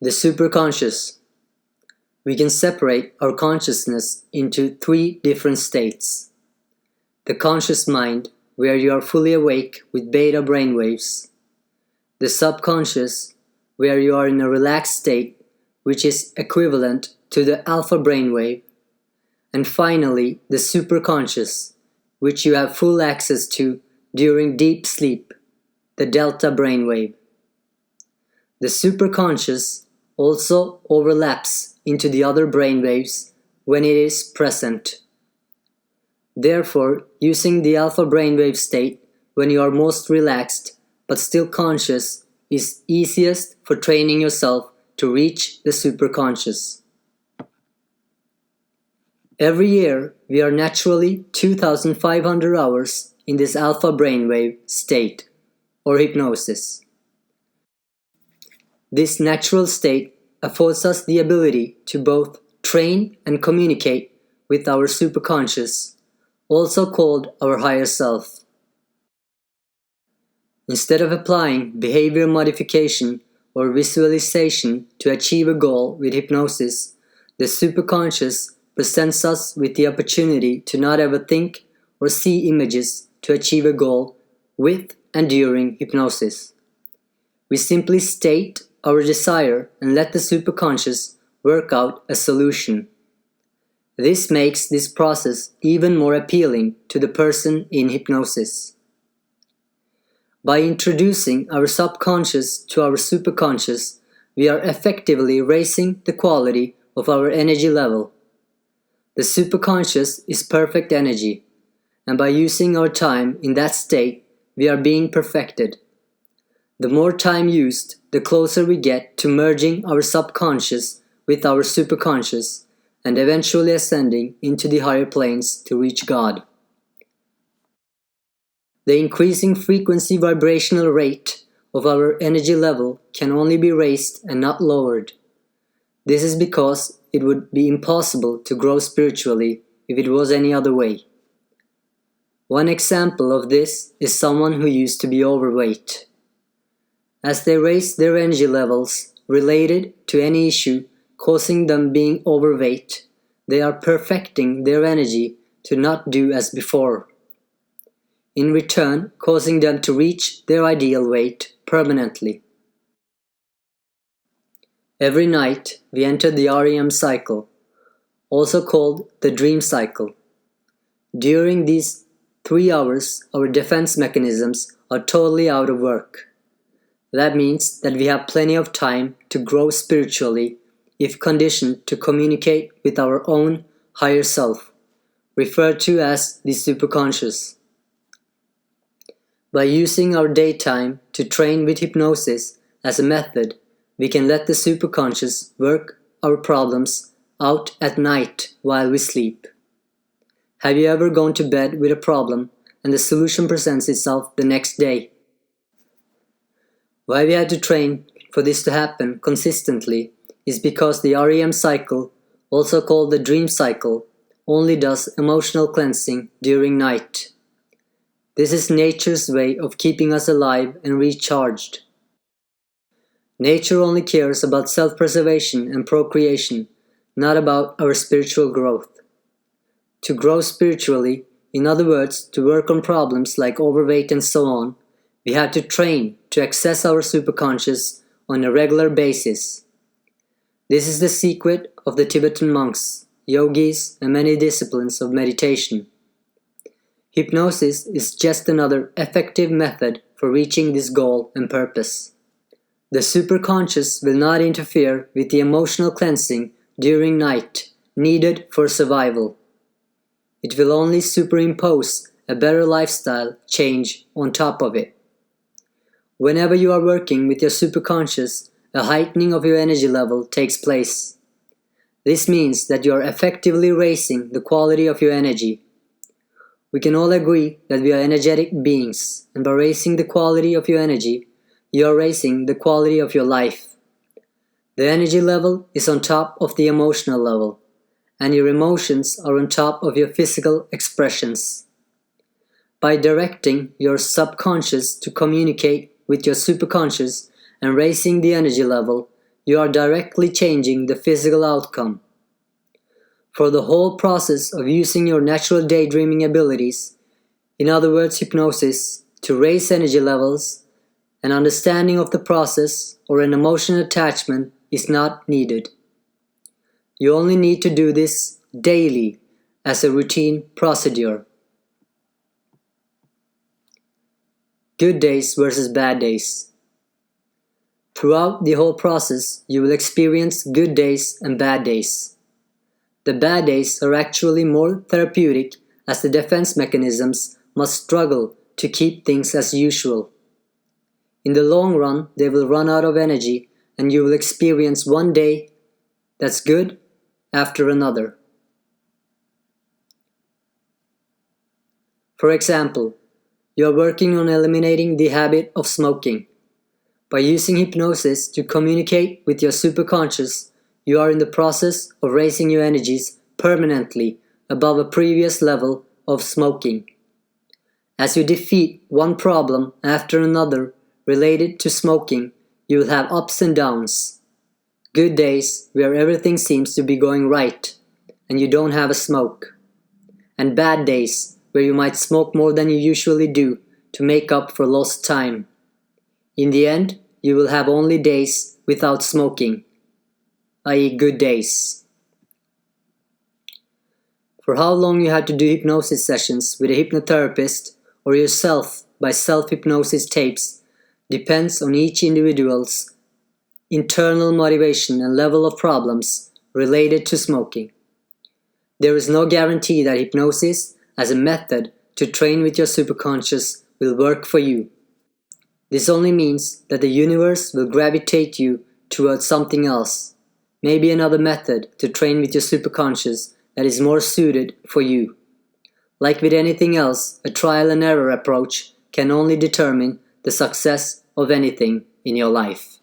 The superconscious. We can separate our consciousness into three different states. The conscious mind, where you are fully awake with beta brainwaves. The subconscious, where you are in a relaxed state, which is equivalent to the alpha brainwave. And finally, the superconscious, which you have full access to during deep sleep, the delta brainwave. The superconscious also overlaps into the other brainwaves when it is present. Therefore, using the alpha brainwave state when you are most relaxed but still conscious is easiest for training yourself to reach the superconscious. Every year, we are naturally 2,500 hours in this alpha brainwave state or hypnosis. This natural state affords us the ability to both train and communicate with our superconscious, also called our higher self. Instead of applying behavior modification or visualization to achieve a goal with hypnosis, the superconscious presents us with the opportunity to not ever think or see images to achieve a goal with and during hypnosis. We simply state our desire and let the superconscious work out a solution. This makes this process even more appealing to the person in hypnosis. By introducing our subconscious to our superconscious, we are effectively raising the quality of our energy level. The superconscious is perfect energy, and by using our time in that state, we are being perfected. The more time used, the closer we get to merging our subconscious with our superconscious and eventually ascending into the higher planes to reach God. The increasing frequency vibrational rate of our energy level can only be raised and not lowered. This is because it would be impossible to grow spiritually if it was any other way. One example of this is someone who used to be overweight. As they raise their energy levels related to any issue causing them being overweight, they are perfecting their energy to not do as before, in return causing them to reach their ideal weight permanently. Every night we enter the REM cycle, also called the dream cycle. During these 3 hours, our defense mechanisms are totally out of work. That means that we have plenty of time to grow spiritually if conditioned to communicate with our own higher self, referred to as the superconscious. By using our daytime to train with hypnosis as a method, we can let the superconscious work our problems out at night while we sleep. Have you ever gone to bed with a problem and the solution presents itself the next day? Why we have to train for this to happen consistently is because the REM cycle, also called the dream cycle, only does emotional cleansing during night. This is nature's way of keeping us alive and recharged. Nature only cares about self-preservation and procreation, not about our spiritual growth. To grow spiritually, in other words, to work on problems like overweight and so on, we have to train to access our superconscious on a regular basis. This is the secret of the Tibetan monks, yogis, and many disciplines of meditation. Hypnosis is just another effective method for reaching this goal and purpose. The superconscious will not interfere with the emotional cleansing during night needed for survival. It will only superimpose a better lifestyle change on top of it. Whenever you are working with your superconscious, a heightening of your energy level takes place. This means that you are effectively raising the quality of your energy. We can all agree that we are energetic beings, and by raising the quality of your energy, you are raising the quality of your life. The energy level is on top of the emotional level, and your emotions are on top of your physical expressions. By directing your subconscious to communicate with your superconscious and raising the energy level, you are directly changing the physical outcome. For the whole process of using your natural daydreaming abilities, in other words hypnosis, to raise energy levels, an understanding of the process or an emotional attachment is not needed. You only need to do this daily as a routine procedure. Good days versus bad days. Throughout the whole process, you will experience good days and bad days. The bad days are actually more therapeutic as the defense mechanisms must struggle to keep things as usual. In the long run, they will run out of energy and you will experience one day that's good after another. For example, you are working on eliminating the habit of smoking. By using hypnosis to communicate with your superconscious, you are in the process of raising your energies permanently above a previous level of smoking. As you defeat one problem after another related to smoking, you will have ups and downs. Good days where everything seems to be going right and you don't have a smoke. And bad days where you might smoke more than you usually do to make up for lost time. In the end, you will have only days without smoking, i.e. good days. For how long you have to do hypnosis sessions with a hypnotherapist or yourself by self-hypnosis tapes depends on each individual's internal motivation and level of problems related to smoking. There is no guarantee that hypnosis as a method to train with your superconscious will work for you. This only means that the universe will gravitate you towards something else, maybe another method to train with your superconscious that is more suited for you. Like with anything else, a trial and error approach can only determine the success of anything in your life.